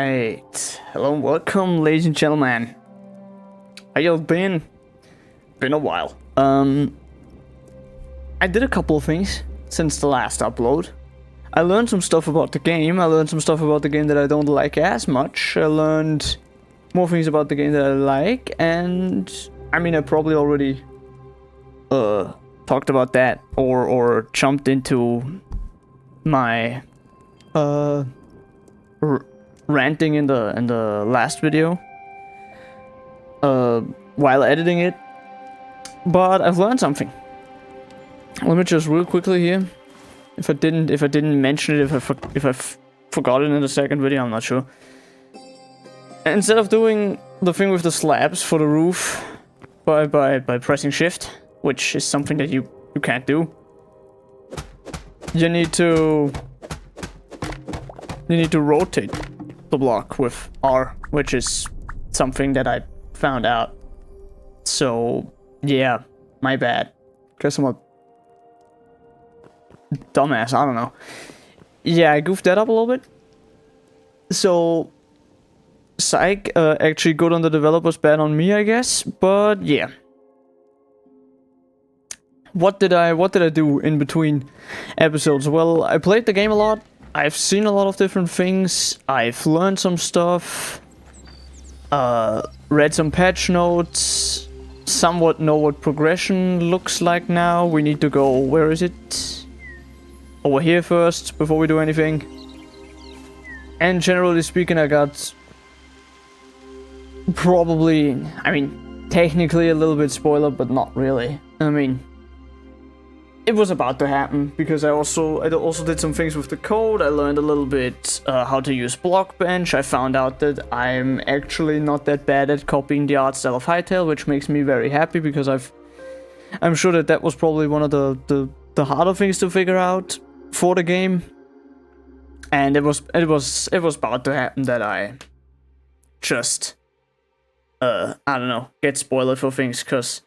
Alright, hello and welcome, ladies and gentlemen. How y'all been? Been a while. I did a couple of things since the last upload. I learned some stuff about the game. I learned some stuff about the game that I don't like as much. I learned more things about the game that I like, and I mean, I probably already talked about that or jumped into my ranting in the last video while editing it, but I've learned something. Let me just real quickly here. If I didn't mention it, if I forgot it in the second video, I'm not sure. Instead of doing the thing with the slabs for the roof by pressing shift, which is something that you can't do, you need to rotate the block with R, which is something that I found out. So yeah, my bad. Guess I'm a dumbass, I don't know. Yeah, I goofed that up a little bit. So psych, actually good on the developers, bad on me, I guess. But yeah. What did I do in between episodes? Well, I played the game a lot. I've seen a lot of different things. I've learned some stuff. Read some patch notes. Somewhat know what progression looks like now. We need to go, where is it? Over here first, before we do anything. And generally speaking, I got probably, I mean, technically a little bit spoiler, but not really. I mean, it was about to happen, because I also did some things with the code. I learned a little bit how to use Blockbench. I found out that I'm actually not that bad at copying the art style of Hytale, which makes me very happy, because I'm sure that was probably one of the harder things to figure out for the game. And it was about to happen that I just I don't know, get spoiled for things, because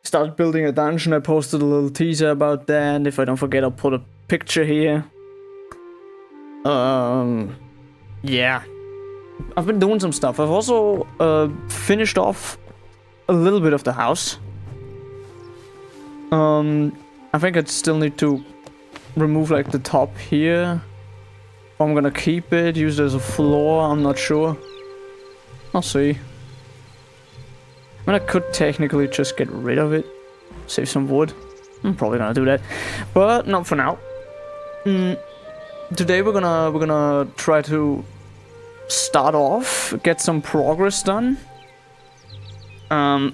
started building a dungeon. I posted a little teaser about that, and if I don't forget, I'll put a picture here. Yeah. I've been doing some stuff. I've also finished off a little bit of the house. I think I'd still need to remove like the top here. I'm gonna keep it, use it as a floor, I'm not sure. I'll see. I mean, I could technically just get rid of it, save some wood. I'm probably gonna do that, but not for now. Today we're gonna try to start off, get some progress done.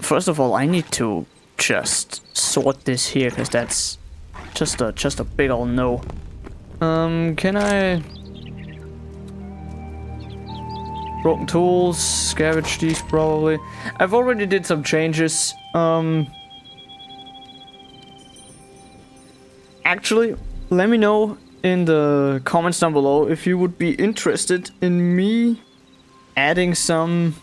First of all, I need to just sort this here, because that's just a big ol' no. Can I? Broken tools, scavenge these probably. I've already did some changes. Actually, let me know in the comments down below if you would be interested in me adding some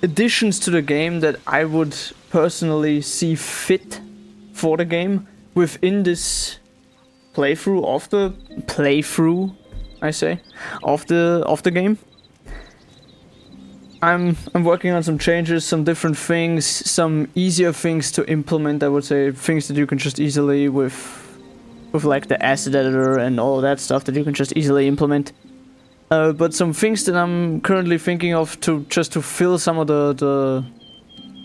additions to the game that I would personally see fit for the game within this playthrough of the game. I'm working on some changes, some different things, some easier things to implement. I would say things that you can just easily with like the asset editor and all that stuff that you can just easily implement. But some things that I'm currently thinking of to fill some of the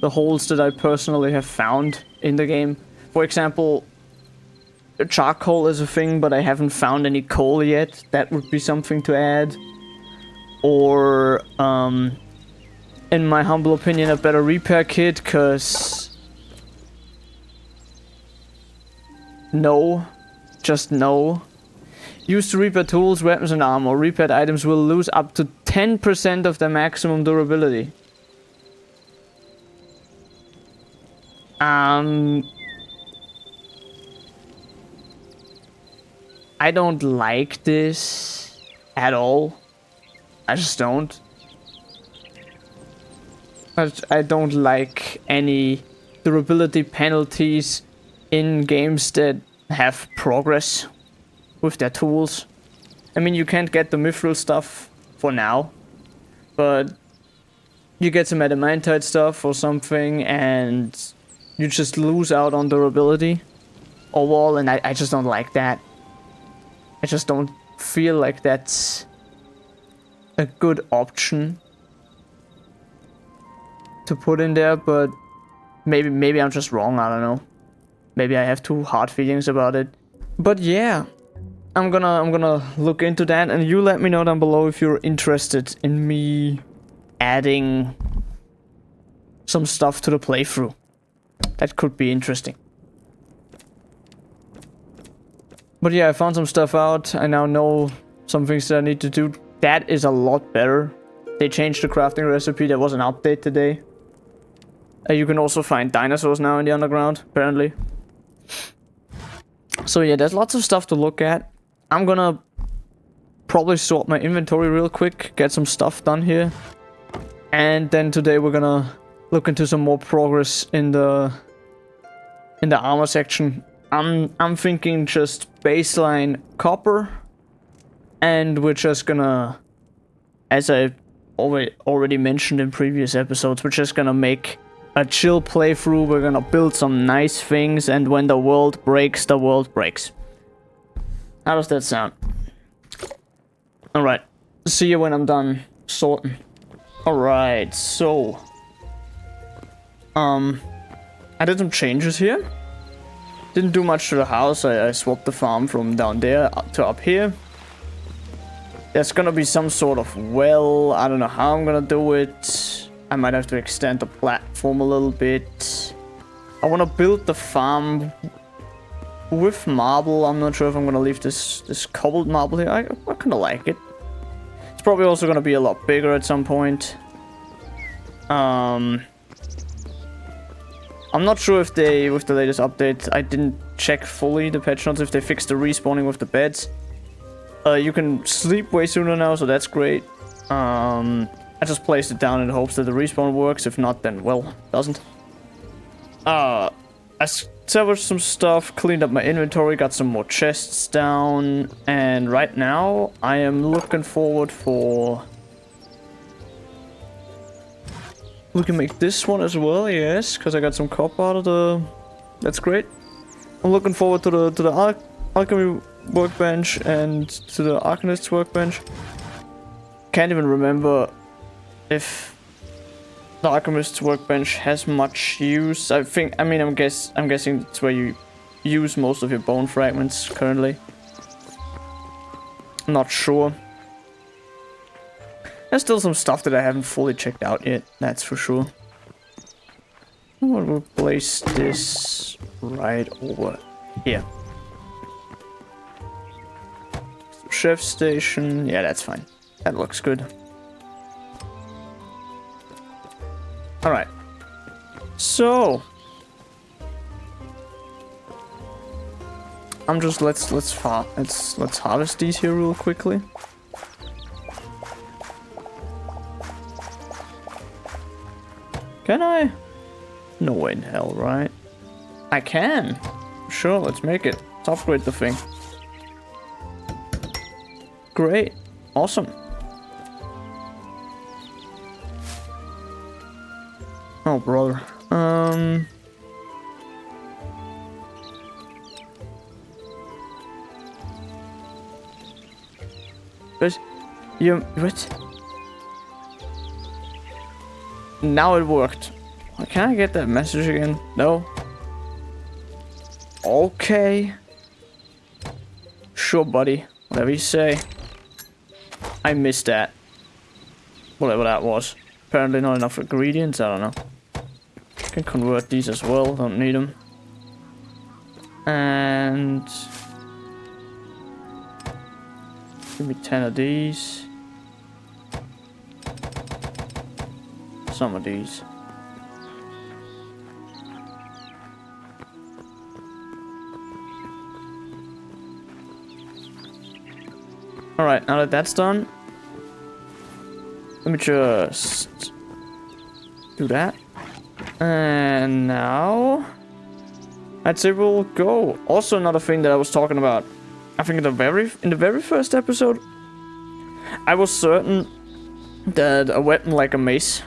holes that I personally have found in the game. For example, charcoal is a thing, but I haven't found any coal yet. That would be something to add. Or in my humble opinion, a better repair kit, cause no. Used to repair tools, weapons and armor. Repaired items will lose up to 10% of their maximum durability. I don't like this at all. I just don't. I don't like any durability penalties in games that have progress with their tools. I mean, you can't get the mithril stuff for now, but you get some adamantite stuff or something, and you just lose out on durability overall, and I just don't like that. I just don't feel like that's a good option to put in there, but maybe I'm just wrong, I don't know. Maybe I have too hard feelings about it. But yeah, I'm gonna look into that, and you let me know down below if you're interested in me adding some stuff to the playthrough. That could be interesting. But yeah, I found some stuff out. I now know some things that I need to do. That is a lot better. They changed the crafting recipe. There was an update today. You can also find dinosaurs now in the underground, apparently. So yeah, there's lots of stuff to look at. I'm gonna probably sort my inventory real quick, get some stuff done here. And then today we're gonna look into some more progress in the armor section. I'm thinking just baseline copper, and we're just gonna, as I already mentioned in previous episodes, we're just gonna make a chill playthrough. We're gonna build some nice things, and when the world breaks, the world breaks. How does that sound? Alright, see you when I'm done sorting. Alright, so I did some changes here. Didn't do much to the house. I swapped the farm from down there up to up here. There's gonna be some sort of well. I don't know how I'm gonna do it. I might have to extend the platform a little bit. I want to build the farm with marble. I'm not sure if I'm gonna leave this cobbled marble here. I kind of like it. It's probably also gonna be a lot bigger at some point. I'm not sure if they, with the latest update, I didn't check fully the patch notes, if they fixed the respawning with the beds. You can sleep way sooner now, so that's great. I just placed it down in hopes that the respawn works. If not, then, well, doesn't. I salvaged some stuff, cleaned up my inventory, got some more chests down, and right now, I am looking forward for... We can make this one as well, yes, because I got some copper out of the... That's great. I'm looking forward to the alchemy workbench and to the arcanist's workbench. Can't even remember if the alchemist's workbench has much use. I'm guessing it's where you use most of your bone fragments currently. I'm not sure. There's still some stuff that I haven't fully checked out yet, that's for sure. I'm gonna place this right over here. Chef station, yeah, that's fine. That looks good. Alright. So I'm just let's harvest these here real quickly. Can I? No way in hell, right? I can. Sure, let's make it. Let's upgrade the thing. Great. Awesome. Oh, brother. What? Now it worked. Can I get that message again? No? Okay. Sure, buddy. Whatever you say. I missed that. Whatever that was. Apparently not enough ingredients, I don't know. Can convert these as well, don't need them. And... give me 10 of these. Some of these. Alright, now that that's done, let me just do that. And now I'd say we'll go. Also, another thing that I was talking about, I think in the very first episode, I was certain that a weapon like a mace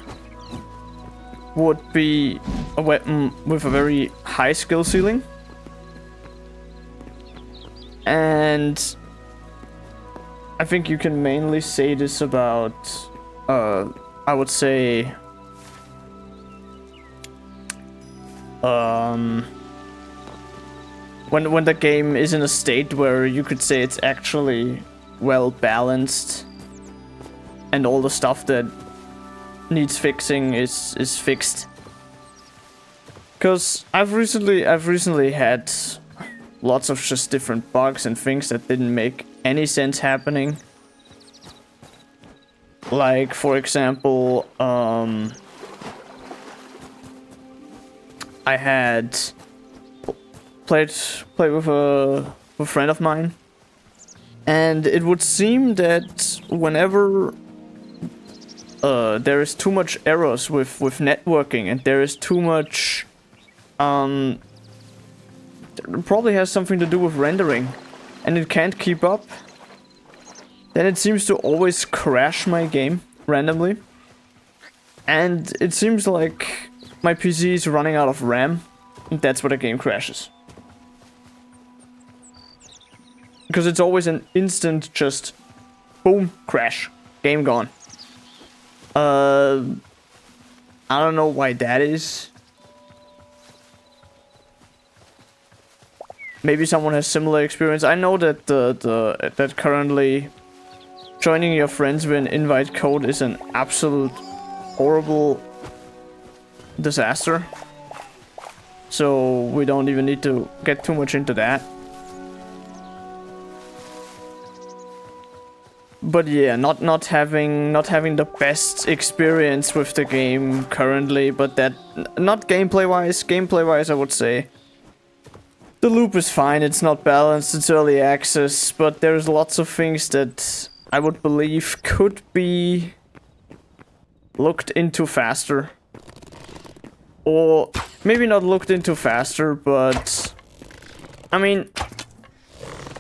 would be a weapon with a very high skill ceiling. And I think you can mainly say this about, I would say, when the game is in a state where you could say it's actually well balanced, and all the stuff that needs fixing is fixed. Because I've recently had lots of just different bugs and things that didn't make any sense happening. Like, for example, I had played with a friend of mine, and it would seem that whenever there is too much errors with networking, and there is too much it probably has something to do with rendering, and it can't keep up, then it seems to always crash my game randomly. And it seems like my PC is running out of RAM, and that's where the game crashes. Because it's always an instant just boom, crash, game gone. I don't know why that is. Maybe someone has similar experience. I know that that currently joining your friends with an invite code is an absolute horrible disaster. So we don't even need to get too much into that. But yeah, not having the best experience with the game currently, but that not gameplay wise I would say the loop is fine, it's not balanced, it's early access, but there's lots of things that I would believe could be looked into faster. Or maybe not looked into faster, but I mean,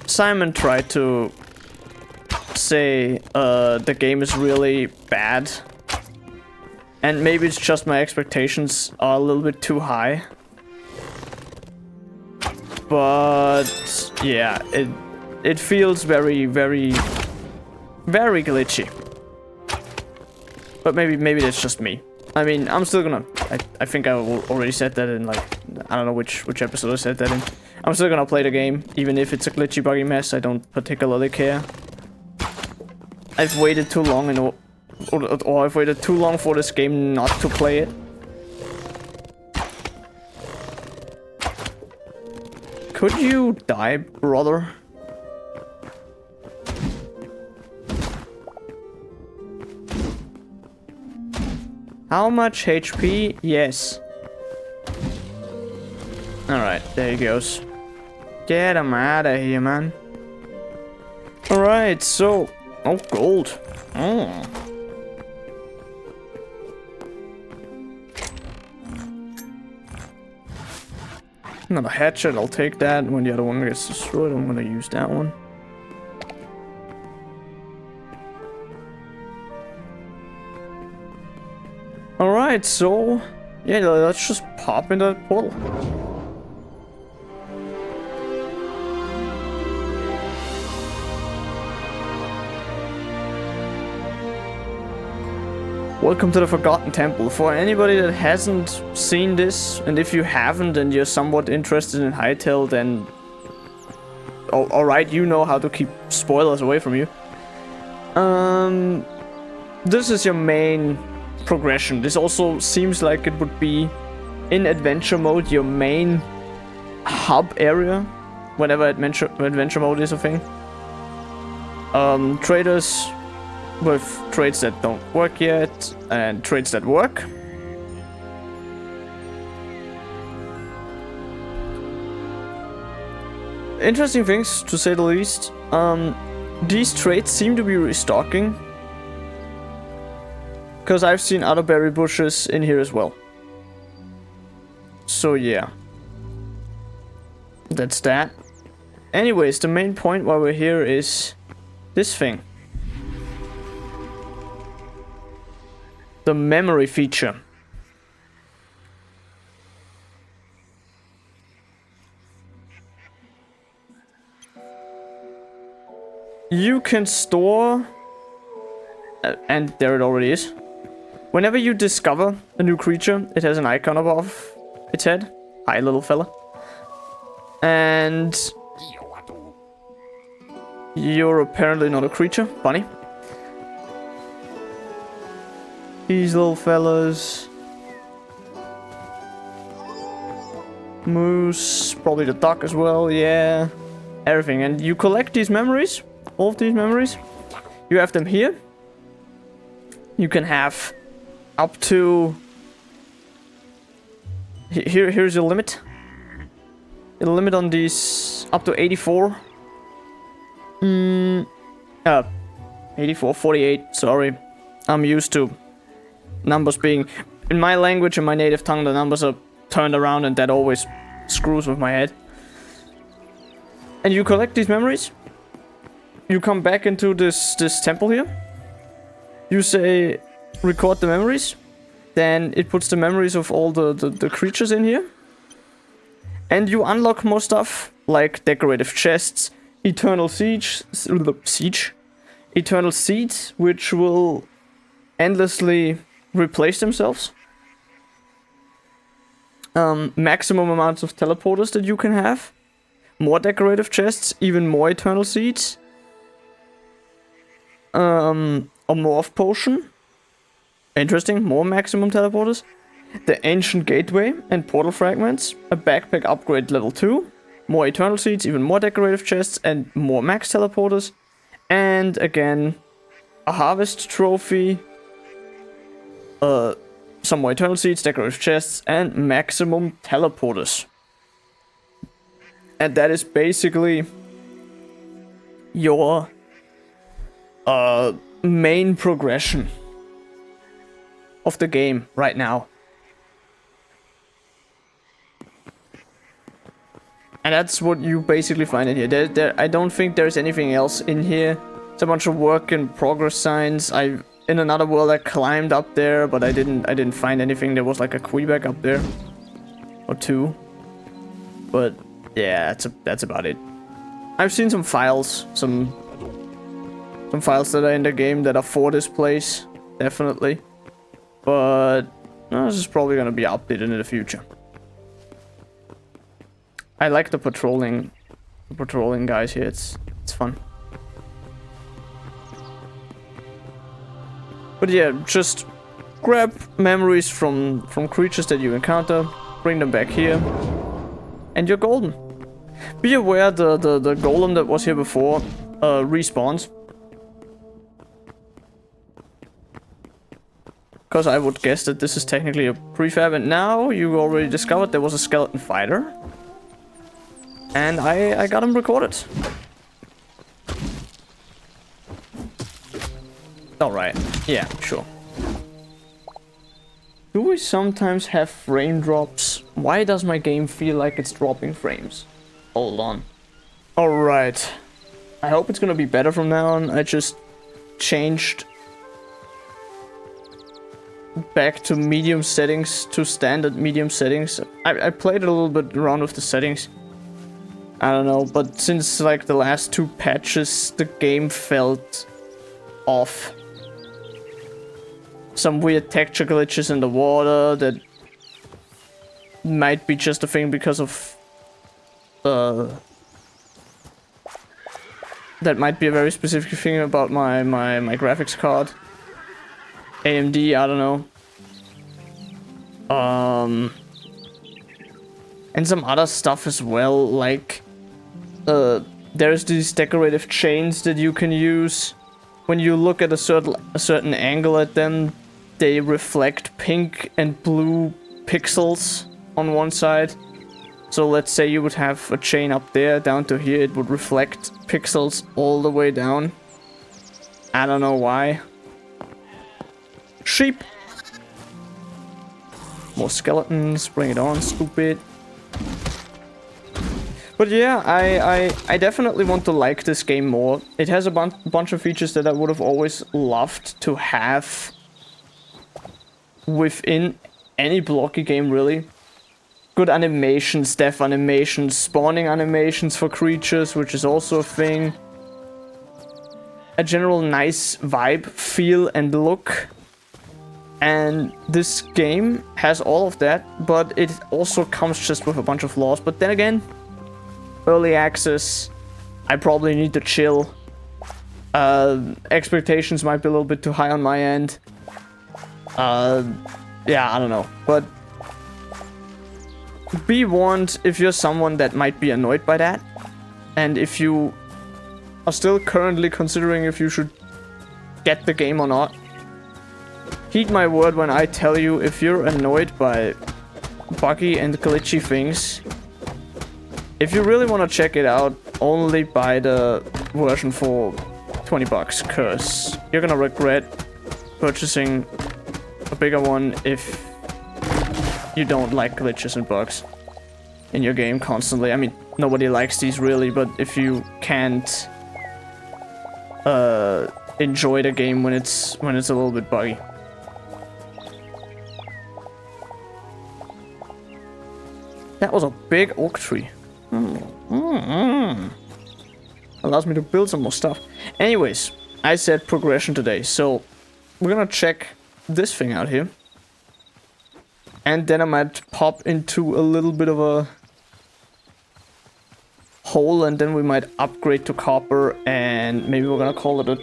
Simon tried to say the game is really bad, and maybe it's just my expectations are a little bit too high. But yeah, it feels very glitchy. But maybe that's just me. I mean, I'm still gonna. I think I already said that in, like, I don't know which episode I said that in. I'm still gonna play the game, even if it's a glitchy, buggy mess. I don't particularly care. I've waited too long or I've waited too long for this game not to play it. Could you die, brother? How much HP? Yes. Alright, there he goes. Get him out of here, man. Alright, so... Oh, gold. Oh. Another hatchet, I'll take that. When the other one gets destroyed, I'm gonna use that one. Alright, so... yeah, let's just pop in that portal. Welcome to the Forgotten Temple. For anybody that hasn't seen this, and if you haven't and you're somewhat interested in Hytale, then... oh, alright, you know how to keep spoilers away from you. This is your main progression. This also seems like it would be, in adventure mode, your main hub area, whenever adventure mode is a thing. Traders with trades that don't work yet, and trades that work. Interesting things, to say the least. These trades seem to be restocking, because I've seen other berry bushes in here as well. So yeah. That's that. Anyways, the main point why we're here is this thing. the memory feature. You can store, and there it already is. Whenever you discover a new creature, it has an icon above its head. Hi, little fella. And you're apparently not a creature, bunny. These little fellas. Moose, probably the duck as well, yeah. Everything, and you collect these memories. All of these memories, you have them here. You can have up to here's your limit. The limit on these up to 84. 84, 48. Sorry, I'm used to numbers being in my language, in my native tongue. The numbers are turned around, and that always screws with my head. And you collect these memories. You come back into this temple here. You say, record the memories. Then it puts the memories of all the creatures in here. And you unlock more stuff, like decorative chests, eternal eternal seeds, which will endlessly replace themselves. Maximum amounts of teleporters that you can have. More decorative chests, even more eternal seeds. A morph potion. Interesting, more maximum teleporters. The ancient gateway and portal fragments. A backpack upgrade level 2. More eternal seeds, even more decorative chests, and more max teleporters. And again, a harvest trophy. Some more eternal seeds, decorative chests, and maximum teleporters. And that is basically your main progression of the game right now. And that's what you basically find in here. I don't think there's anything else in here. It's a bunch of work and progress signs. In another world I climbed up there, but I didn't find anything. There was like a quebec up there. Or two. But yeah, that's about it. I've seen some files, some files that are in the game that are for this place, definitely. But this is probably gonna be updated in the future. I like the patrolling guys here. It's fun. But yeah, just grab memories from creatures that you encounter, bring them back here, and you're golden. Be aware the golem that was here before respawns. Because I would guess that this is technically a prefab, and now you already discovered there was a skeleton fighter. And I got him recorded. Alright, yeah, sure. Do we sometimes have frame drops? Why does my game feel like it's dropping frames? Hold on. Alright. I hope it's gonna be better from now on. I just changed back to medium settings, to standard medium settings. I played a little bit around with the settings. I don't know, but since like the last two patches, the game felt off. Some weird texture glitches in the water that might be just a thing because of that might be a very specific thing about my graphics card. AMD, I don't know. And some other stuff as well, like there's these decorative chains that you can use. When you look at a certain angle at them, they reflect pink and blue pixels on one side. So let's say you would have a chain up there, down to here, it would reflect pixels all the way down. I don't know why. Sheep! More skeletons, bring it on, stupid. But yeah, I definitely want to like this game more. It has a bunch of features that I would have always loved to have within any blocky game, really. Good animations, death animations, spawning animations for creatures, which is also a thing. A general nice vibe, feel, and look. And this game has all of that, but it also comes just with a bunch of flaws. But then again, early access, I probably need to chill. Expectations might be a little bit too high on my end. Yeah, I don't know. But be warned if you're someone that might be annoyed by that. And if you are still currently considering if you should get the game or not. Heed my word when I tell you, if you're annoyed by buggy and glitchy things, if you really want to check it out, only buy the version for 20 bucks, cause you're gonna regret purchasing a bigger one if you don't like glitches and bugs in your game constantly. I mean, nobody likes these really, but if you can't enjoy the game when it's a little bit buggy. That was a big oak tree. Allows me to build some more stuff. Anyways, I said progression today, so we're gonna check this thing out here. And then I might pop into a little bit of a hole, and then we might upgrade to copper, and maybe we're gonna call it a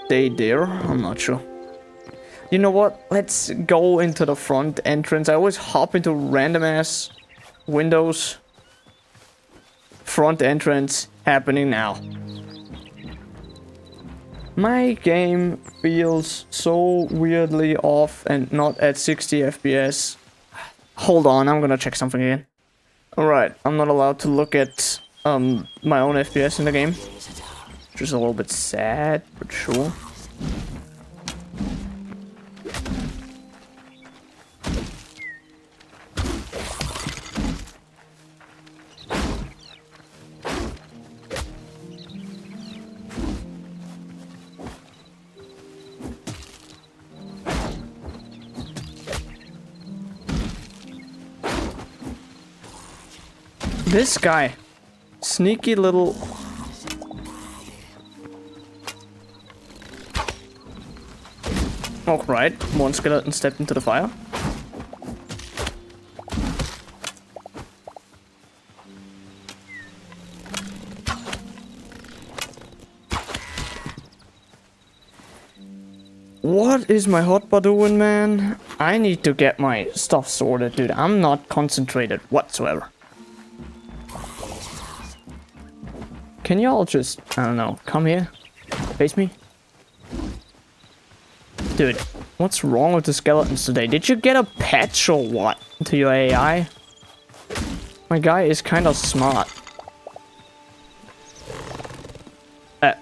day there. I'm not sure. You know what? Let's go into the front entrance. I always hop into random ass windows. Front entrance happening now. My game feels so weirdly off and not at 60 FPS. Hold on, I'm gonna check something again. Alright, I'm not allowed to look at my own FPS in the game. Which is a little bit sad, but sure. This guy. Sneaky little... Alright, one skeleton stepped into the fire. What is my hotbar doing, man? I need to get my stuff sorted, dude. I'm not concentrated whatsoever. Can y'all just, I don't know, come here? Face me? Dude, what's wrong with the skeletons today? Did you get a patch or what to your AI? My guy is kind of smart.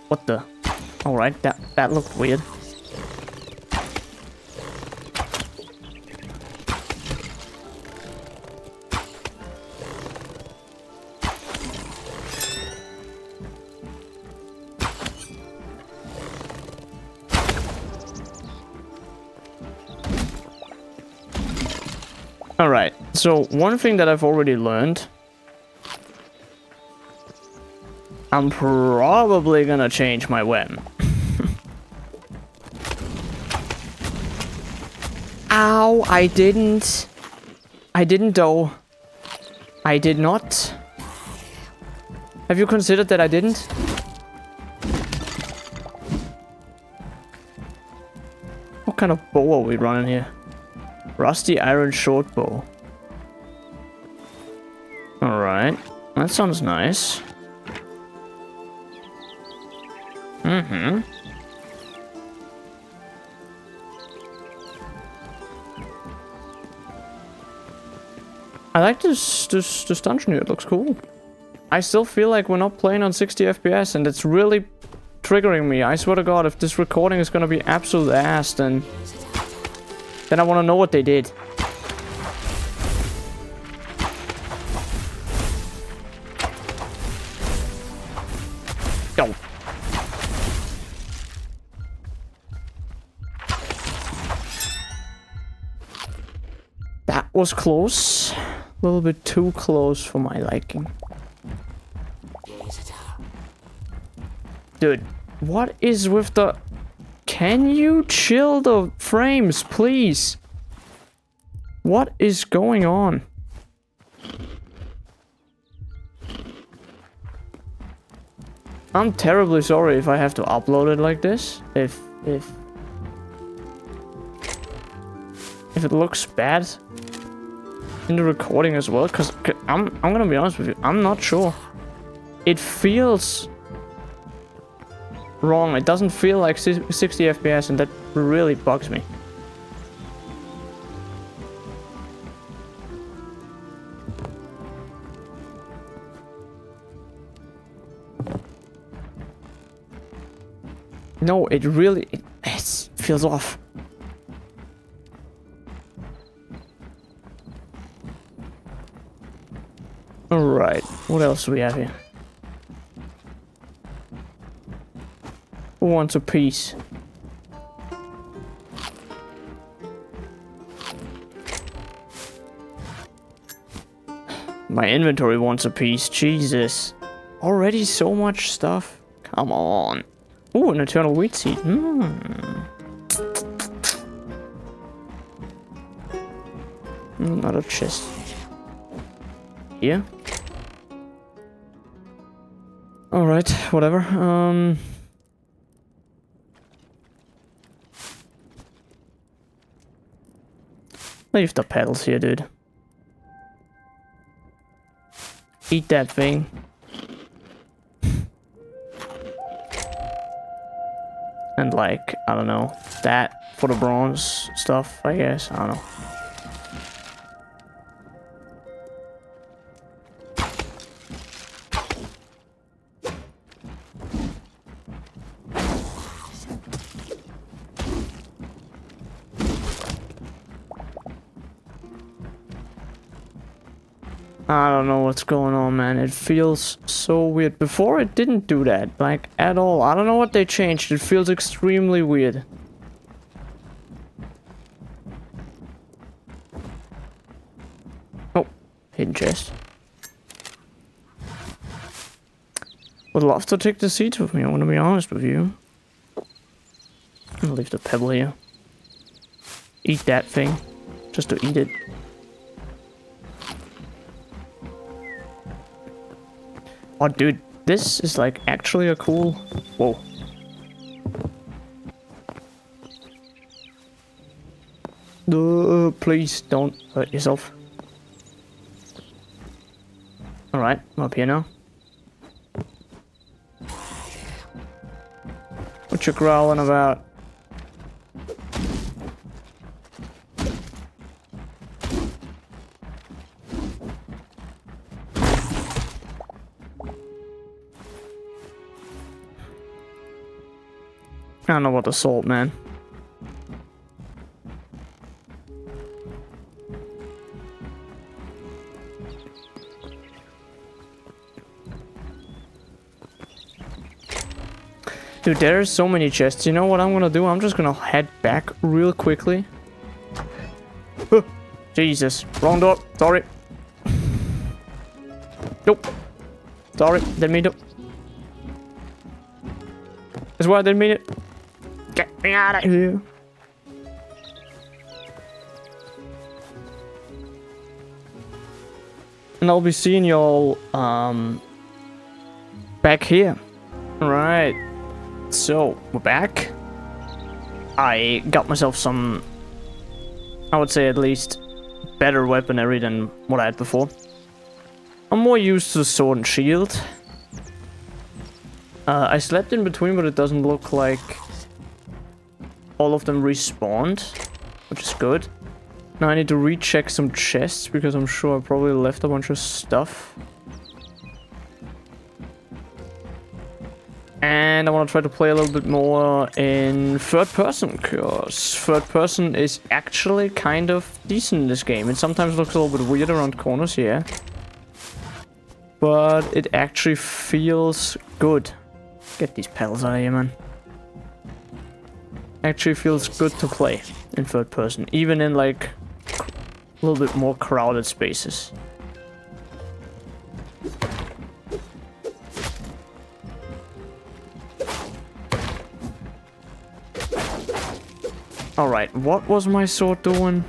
What the? Alright, that looked weird. Alright, so one thing that I've already learned, I'm probably gonna change my weapon. Ow, I didn't though. I did not. Have you considered that I didn't? What kind of bow are we running here? Rusty iron short bow. Alright. That sounds nice. Mm-hmm. I like this dungeon here. It looks cool. I still feel like we're not playing on 60 FPS, and it's really triggering me. I swear to God, if this recording is gonna be absolute ass, then I want to know what they did. Go. That was close. A little bit too close for my liking. Dude, what is with the... Can you chill the frames, please? What is going on? I'm terribly sorry if I have to upload it like this. If it looks bad in the recording as well, because I'm gonna be honest with you, I'm not sure. It feels wrong. It doesn't feel like 60 FPS, and that really bugs me. No, it really it feels off. Alright, what else do we have here? Who wants a piece? My inventory wants a piece, Jesus. Already so much stuff? Come on. Ooh, an eternal wheat seed. Another chest. Here? Alright, whatever. Leave the petals here, dude. Eat that thing. And like, I don't know, that for the bronze stuff, I guess. I don't know. I don't know what's going on, man. It feels so weird. Before it didn't do that, like, at all. I don't know what they changed. It feels extremely weird. Oh, hidden chest. Would love to take the seeds with me, I want to be honest with you. I'll leave the pebble here. Eat that thing. Just to eat it. Oh, dude, this is like actually a cool... Whoa. Please don't hurt yourself. Alright, I'm up here now. What you growling about? I don't know what the salt, man. Dude, there's so many chests. You know what I'm gonna do? I'm just gonna head back real quickly. Jesus. Wrong door. Sorry. Nope. Sorry. Didn't mean to. That's why I didn't mean it. Get me out of here. And I'll be seeing y'all back here. Right. So, we're back. I got myself some, I would say at least, better weaponry than what I had before. I'm more used to the sword and shield. I slept in between, but it doesn't look like all of them respawned, which is good. Now I need to recheck some chests, because I'm sure I probably left a bunch of stuff. And I want to try to play a little bit more in third person, because third person is actually kind of decent in this game. It sometimes looks a little bit weird around corners here, but it actually feels good. Get these pedals out of here, man. Actually feels good to play in third person, even in like a little bit more crowded spaces. Alright, what was my sword doing?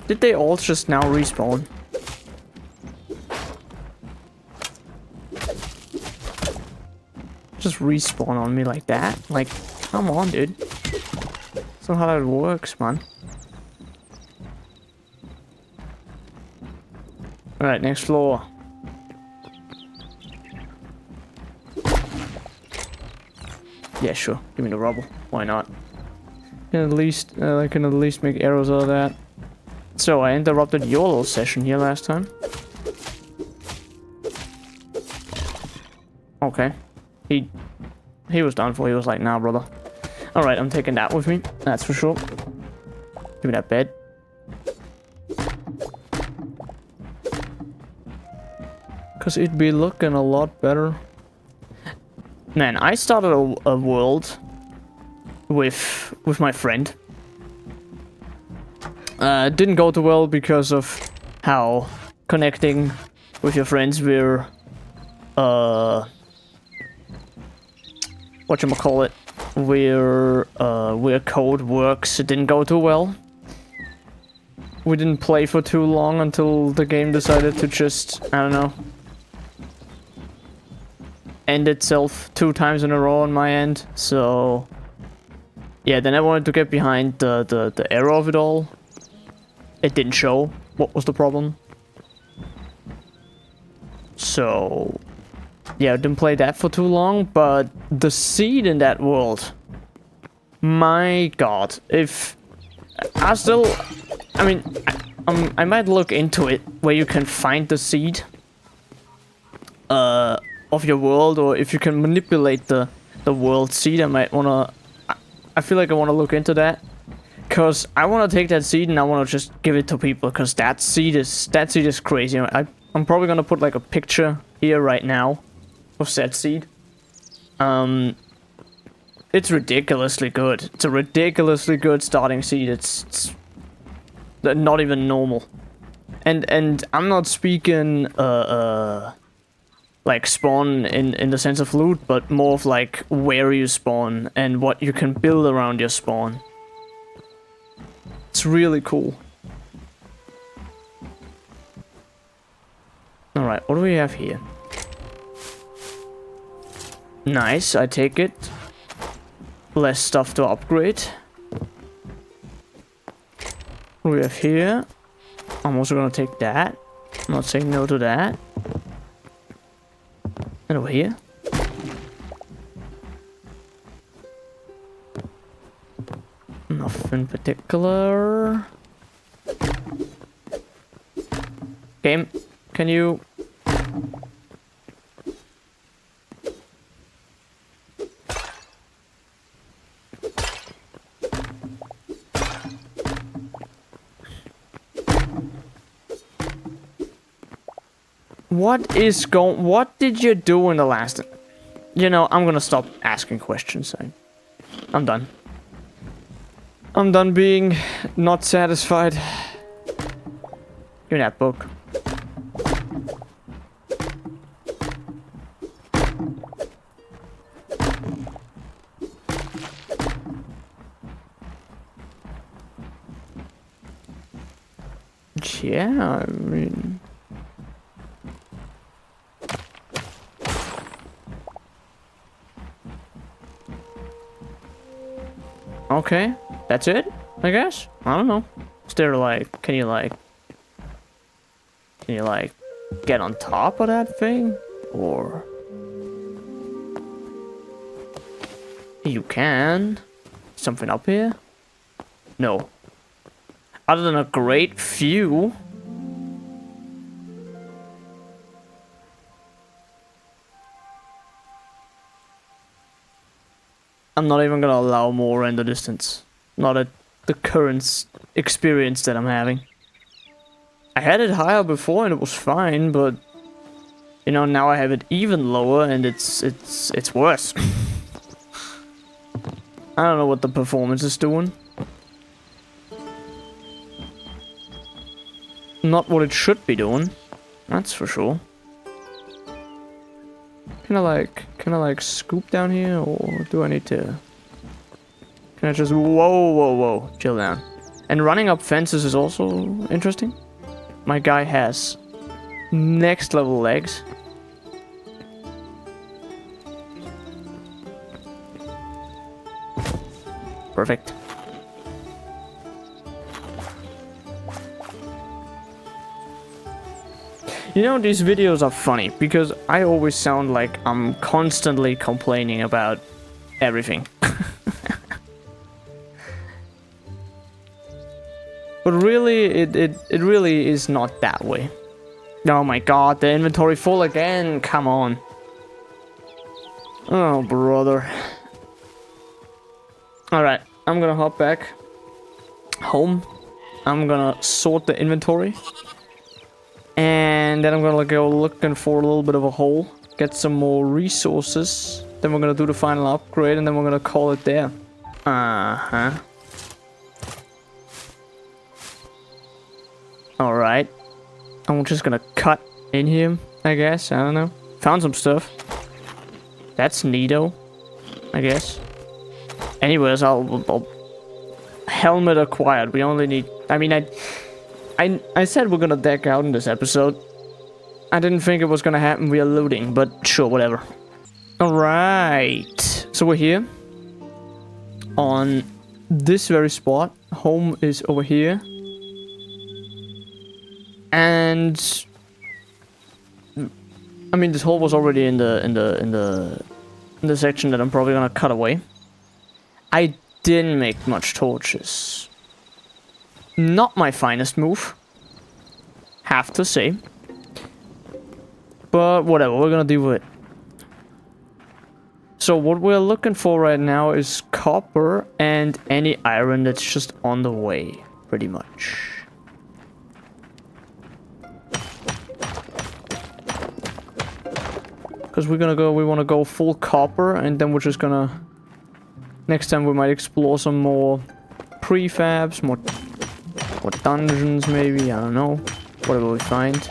Did they all just now respawn? Just respawn on me like that? Like, come on, dude. That's not how that works, man. Alright, next floor. Yeah, sure. Give me the rubble. Why not? I can at least make arrows out of that. So I interrupted your little session here last time. Okay. He was done for. He was like, nah, brother. Alright, I'm taking that with me. That's for sure. Give me that bed. Because it'd be looking a lot better. Man, I started a world with my friend. Didn't go too well because of how connecting with your friends were, whatchamacallit, where code works. It didn't go too well. We didn't play for too long until the game decided to just, I don't know, end itself 2 times in a row on my end. So yeah, then I wanted to get behind the error of it all. It didn't show what was the problem. So yeah, I didn't play that for too long, but the seed in that world, my god, if I still, I mean, I might look into it where you can find the seed of your world, or if you can manipulate the world seed. I might wanna, I feel like I wanna look into that, cause I wanna take that seed and I wanna just give it to people, cause that seed is crazy. I'm probably gonna put like a picture here right now of said seed. It's ridiculously good. It's a ridiculously good starting seed. It's not even normal. And I'm not speaking like spawn in the sense of loot, but more of like where you spawn and what you can build around your spawn. It's really cool. Alright, what do we have here? Nice, I take it. Less stuff to upgrade. What do we have here? I'm also gonna take that. I'm not saying no to that. And over here. Nothing particular. Game, can you... What did you do in the last... You know, I'm gonna stop asking questions. I'm done. I'm done being not satisfied. Give me that book. Yeah, I mean... Okay, that's it, I guess? I don't know. Is there like, can you like get on top of that thing? Or... You can. Something up here? No. Other than a great view. I'm not even gonna allow more render distance. Not at the current experience that I'm having. I had it higher before and it was fine, but You know, now I have it even lower, and it's worse. I don't know what the performance is doing. Not what it should be doing. That's for sure. Can I like scoop down here, or do I need to? Can I just whoa, chill down. And running up fences is also interesting. My guy has next level legs. Perfect. You know, these videos are funny because I always sound like I'm constantly complaining about everything. But really, it really is not that way. Oh my god, the inventory full again, come on. Oh, brother. Alright, I'm gonna hop back home. I'm gonna sort the inventory. And then I'm gonna go looking for a little bit of a hole. Get some more resources. Then we're gonna do the final upgrade and then we're gonna call it there. Uh-huh. Alright. I'm just gonna cut in here, I guess. I don't know. Found some stuff. That's neato, I guess. Anyways, I'll helmet acquired. We only need... I mean, I said we're gonna deck out in this episode. I didn't think it was gonna happen via looting, but sure, whatever. Alright. So we're here. On this very spot. Home is over here. And... I mean, this hole was already in the section that I'm probably gonna cut away. I didn't make much torches. Not my finest move. Have to say. But whatever, we're gonna deal with it. So what we're looking for right now is copper and any iron that's just on the way, pretty much. Because we want to go full copper, and then we're just gonna... Next time we might explore some more prefabs, more dungeons maybe, I don't know. Whatever we find.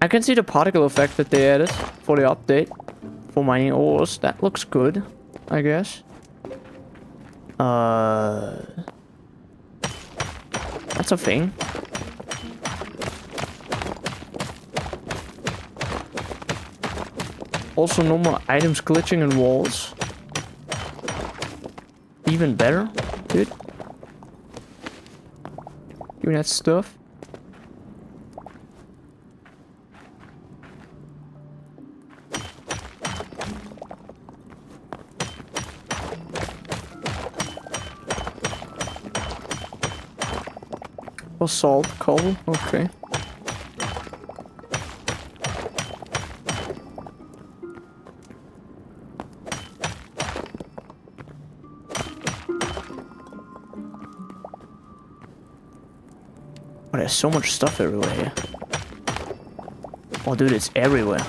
I can see the particle effect that they added for the update. For mining ores, that looks good, I guess. That's a thing. Also, no more items glitching in walls. Even better, dude. Give me that stuff. Basalt cobble, okay. Oh, there's so much stuff everywhere here. Oh, dude, it's everywhere.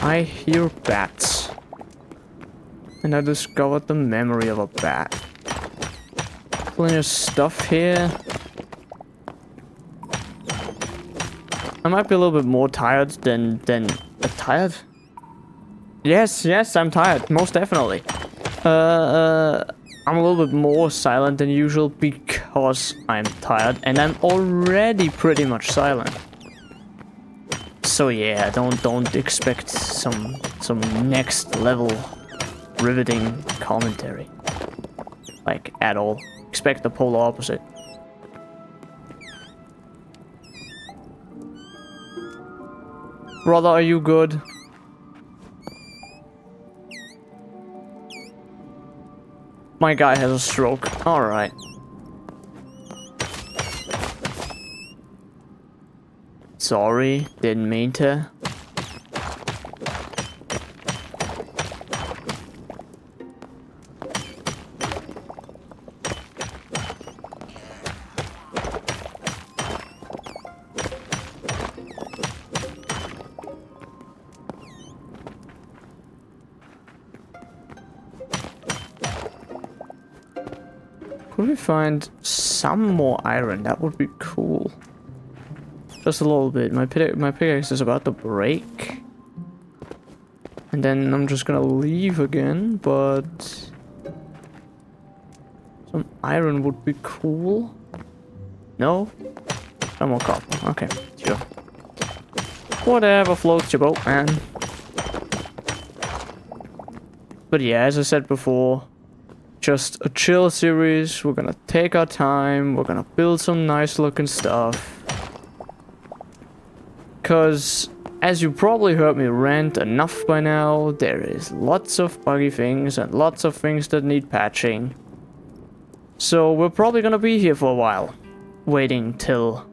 I hear bats. And I discovered the memory of a bat. Plenty of stuff here. I might be a little bit more tired than tired? Yes, I'm tired, most definitely. I'm a little bit more silent than usual because I'm tired, and I'm already pretty much silent. So yeah, don't expect some next level riveting commentary. Like, at all. expect the polar opposite. Brother, are you good? My guy has a stroke. Alright. Sorry, didn't mean to. Could we find some more iron? That would be cool. Just a little bit. My pickaxe is about to break. And then I'm just gonna leave again, but... some iron would be cool. No? Some more copper. Okay, sure. Whatever floats your boat, man. But yeah, as I said before, just a chill series. We're gonna take our time. We're gonna build some nice looking stuff. Cause, as you probably heard me rant enough by now, there is lots of buggy things and lots of things that need patching. So we're probably gonna be here for a while, waiting till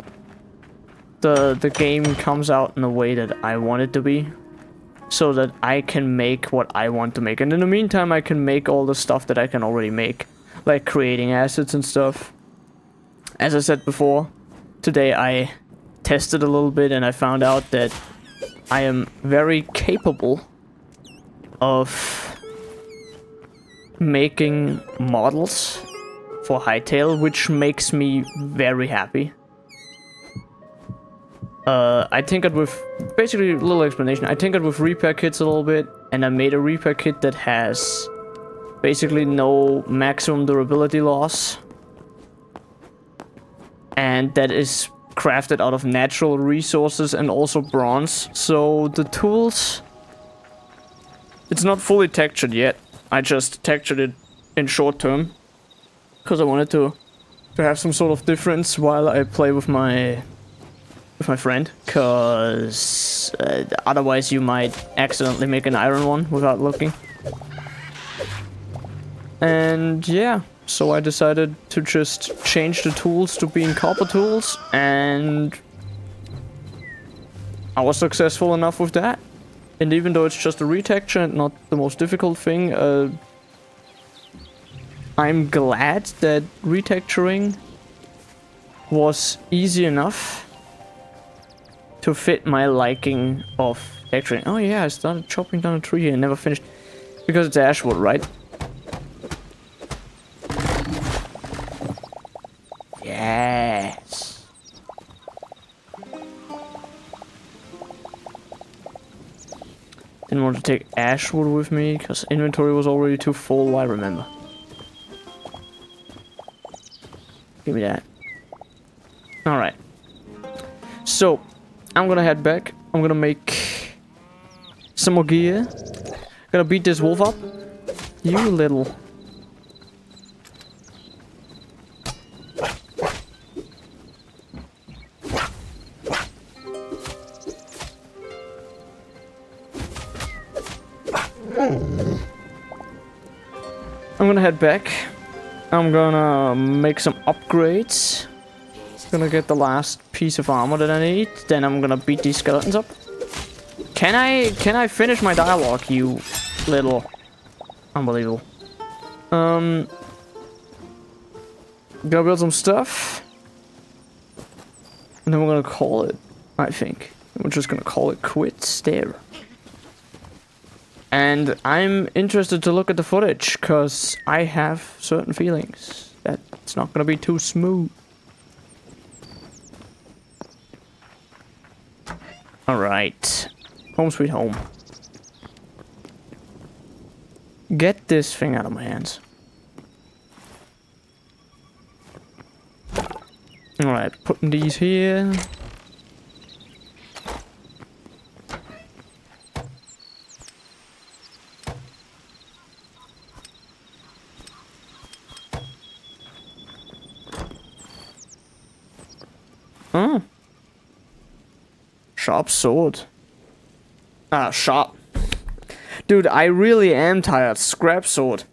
the game comes out in the way that I want it to be, so that I can make what I want to make. And in the meantime, I can make all the stuff that I can already make, like creating assets and stuff. As I said before, today I tested a little bit and I found out that I am very capable of making models for Hytale, which makes me very happy. I tinkered with, basically a little explanation, I tinkered with repair kits a little bit, and I made a repair kit that has basically no maximum durability loss, and that is crafted out of natural resources and also bronze. So the tools, it's not fully textured yet. I just textured it in short term because I wanted to have some sort of difference while I play with my friend, because otherwise you might accidentally make an iron one without looking. And yeah, so I decided to just change the tools to being copper tools, and I was successful enough with that. And even though it's just a retexture and not the most difficult thing, I'm glad that retexturing was easy enough to fit my liking of texturing. Oh yeah, I started chopping down a tree here and never finished. Because it's ashwood, right? Yes. Didn't want to take ashwood with me because inventory was already too full, I remember. Give me that. Alright. So, I'm gonna head back. I'm gonna make some more gear. Gonna beat this wolf up. You little... I'm gonna head back. I'm gonna make some upgrades. Gonna get the last piece of armor that I need. Then I'm gonna beat these skeletons up. Can I finish my dialogue, you little... Unbelievable. Gonna build some stuff. And then we're gonna call it, I think. We're just gonna call it quits there. And I'm interested to look at the footage, because I have certain feelings that it's not gonna be too smooth. Alright. Home sweet home. Get this thing out of my hands. Alright, putting these here. Oh. Sharp sword. Ah, sharp. Dude, I really am tired. Scrap sword.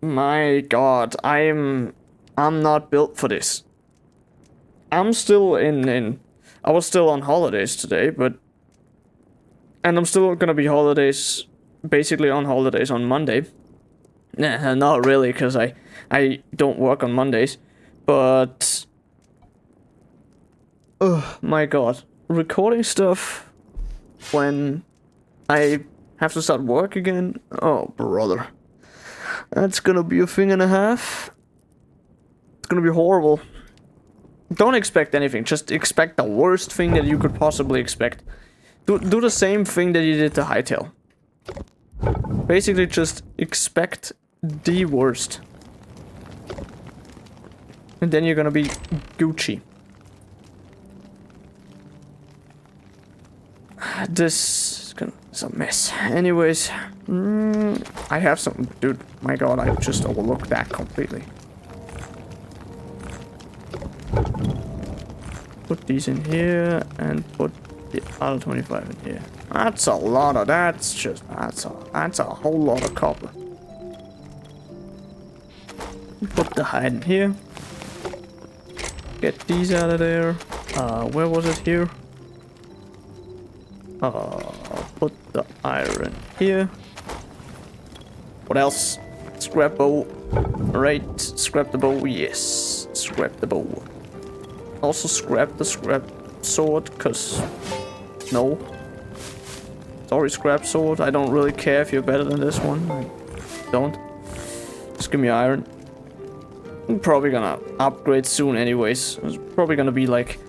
My god, I'm not built for this. I'm still I was still on holidays today, but and I'm still gonna be basically on holidays on Monday. Nah, not really, cause I don't work on Mondays, but oh my god, recording stuff when I have to start work again. Oh brother. That's gonna be a thing and a half. It's gonna be horrible. Don't expect anything. Just expect the worst thing that you could possibly expect. Do the same thing that you did to Hytale. Basically, just expect the worst. And then you're gonna be Gucci. This is a mess. Anyways, I have some... Dude, my god, I just overlooked that completely. Put these in here and put the other 25 in here. That's a lot of... That's a whole lot of copper. Put the hide in here. Get these out of there. Where was it here? Put the iron here. What else? Scrap bow. Right, scrap the bow, yes. Scrap the bow. Also scrap the scrap sword, cause... No. Sorry, scrap sword. I don't really care if you're better than this one. I don't. Just give me iron. I'm probably gonna upgrade soon anyways. It's probably gonna be like...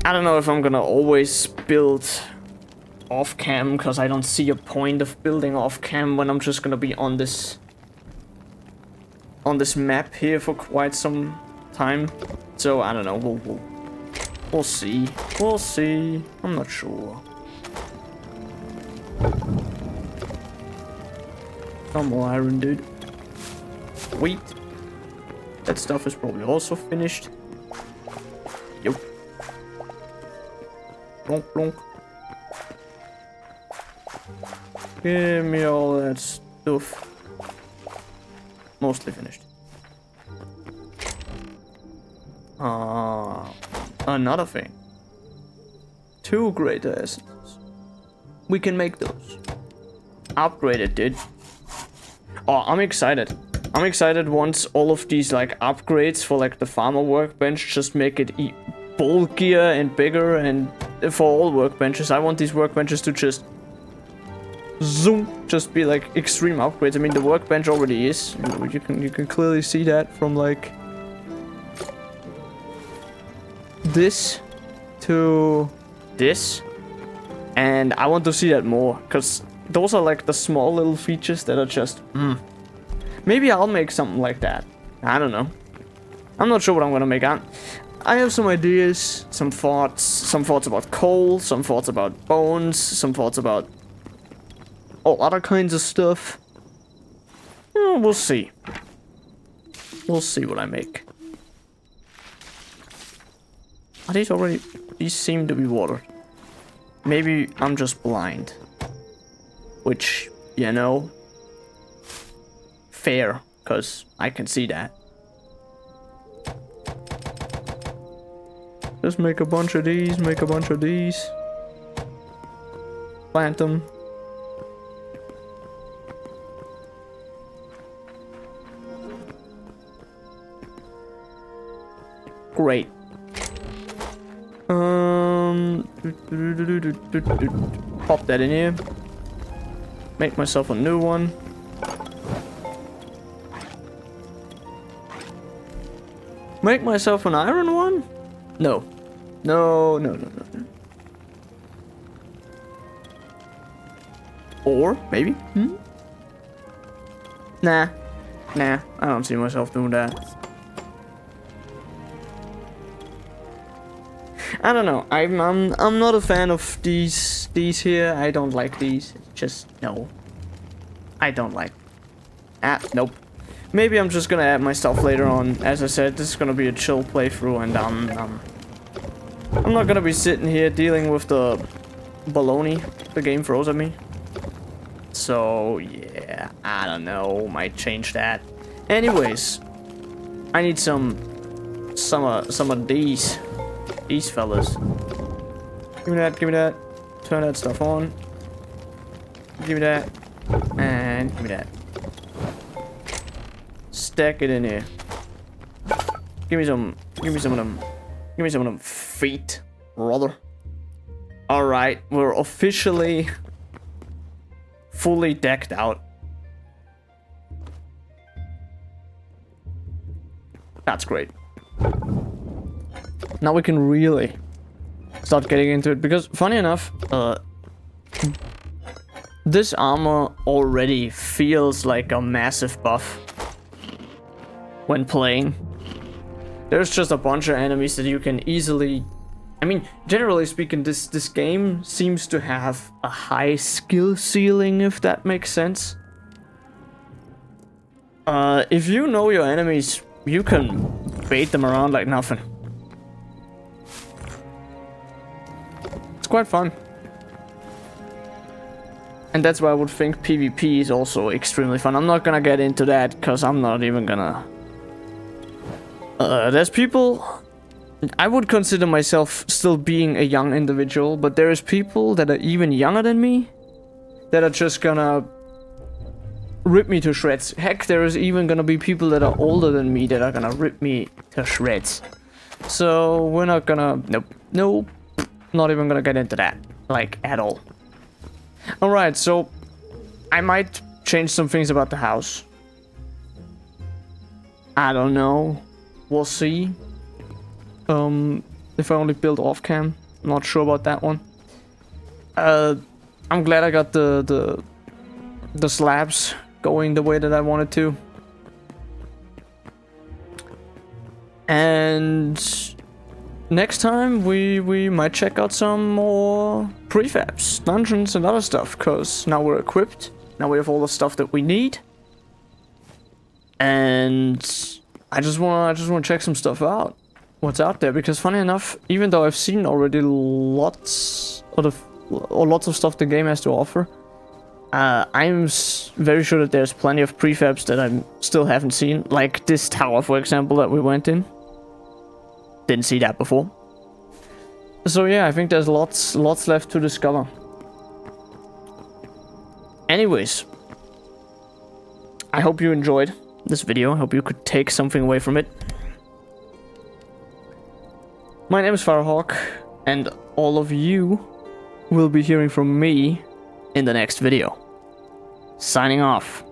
I don't know if I'm gonna always build off cam, because I don't see a point of building off cam when I'm just gonna be on this map here for quite some time. So I don't know, we'll see. We'll see. I'm not sure. Some more iron, dude. Wheat. That stuff is probably also finished. Yup. Blonk, blonk. Give me all that stuff. Mostly finished. Another thing. 2 greater essences. We can make those. Upgrade it, dude. Oh, I'm excited. I'm excited once all of these like upgrades for like the farmer workbench just make it bulkier and bigger, and for all workbenches. I want these workbenches to just zoom, just be like extreme upgrades. I mean, the workbench already is. You can clearly see that from like this to this, and I want to see that more, because those are like the small little features that are just maybe I'll make something like that. I don't know. I'm not sure what I'm gonna make. I have some ideas, some thoughts about coal, some thoughts about bones, some thoughts about all other kinds of stuff. We'll see. We'll see what I make. Are these already... These seem to be watered. Maybe I'm just blind. Which, you know... Fair, because I can see that. Just make a bunch of these, make a bunch of these. Plant them. Great. Pop that in here. Make myself a new one. Make myself an iron one? No. No. Or, maybe? Nah. I don't see myself doing that. I don't know. I'm not a fan of these here. I don't like these. Just no. I don't like. Nope. maybe I'm just gonna add my stuff later on. As I said, this is gonna be a chill playthrough, and I'm not gonna be sitting here dealing with the baloney the game throws at me. So yeah, I don't know, might change that. Anyways, I need some of these fellas. Give me that, give me that. Turn that stuff on. Give me that, and give me that. Stack it in here. Give me some of them. Give me some of them feet, brother. Alright, we're officially fully decked out. That's great. Now we can really start getting into it, because funny enough, this armor already feels like a massive buff when playing. There's just a bunch of enemies that you can easily... I mean, generally speaking, this game seems to have a high skill ceiling, if that makes sense. If you know your enemies, you can bait them around like nothing. It's quite fun. And that's why I would think PvP is also extremely fun. I'm not gonna get into that, because I'm not even gonna... there's people... I would consider myself still being a young individual, but there is people that are even younger than me that are just gonna rip me to shreds. Heck, there is even gonna be people that are older than me that are gonna rip me to shreds. So we're not gonna... Nope. Not even gonna get into that. Like, at all. Alright, so I might change some things about the house. I don't know. We'll see. If I only build off cam, I'm not sure about that one. I'm glad I got the slabs going the way that I wanted to. And next time we might check out some more prefabs, dungeons and other stuff, because now we're equipped. Now we have all the stuff that we need. And I just wanna check some stuff out. What's out there, because funny enough, even though I've seen already lots of stuff the game has to offer, I'm very sure that there's plenty of prefabs that I still haven't seen, like this tower, for example, that we went in. Didn't see that before. So yeah, I think there's lots left to discover. Anyways, I hope you enjoyed this video. I hope you could take something away from it. My name is FireHawk, and all of you will be hearing from me in the next video. Signing off.